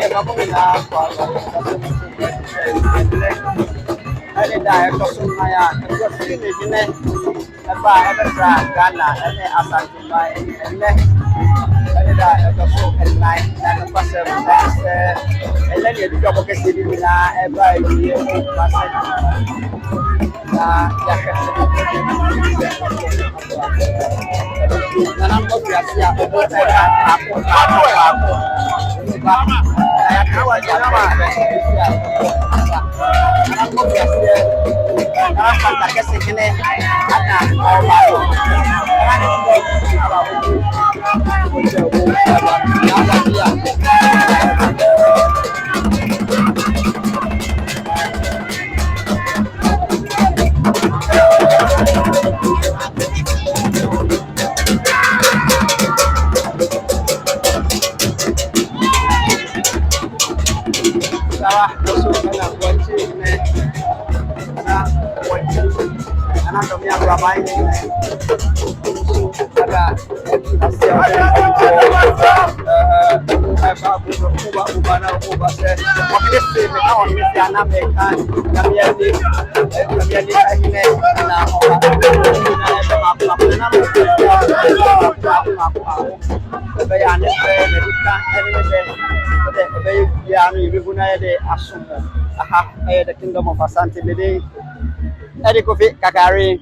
ya kamu na kwa ele da ko sunna ya ko sini jine ba ebra Ghana ele Asanteman ele ele da ko so online na ko pase ele ni bi ko ke sini na eba ele ko pase na ya ke na nan ko ya sia ko the kingdom of Asanteman. Erikofi kakari.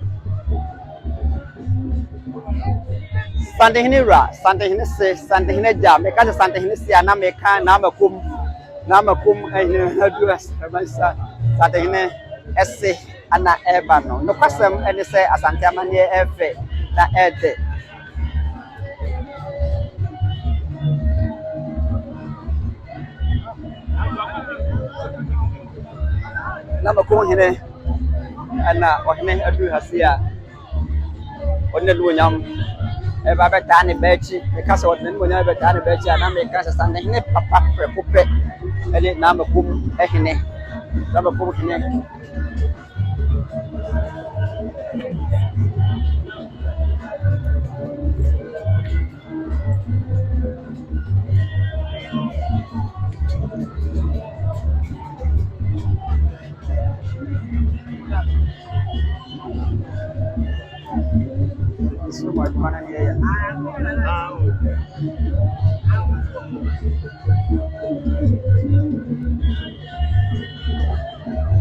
Sante hinira, sante hinese, sante hineja. Meka sante hinese ana meka na makum haduas. Sante hine esse ana eba no. No kwasem ene se Asanteman ye efe na ede. Na makum hine ana ohne adu hasia. Onne luonyam eba betani bechi because what men wonya betani bechi ana me kasa sande hine papa prekope ele na makum ehine na makum hine so much money here.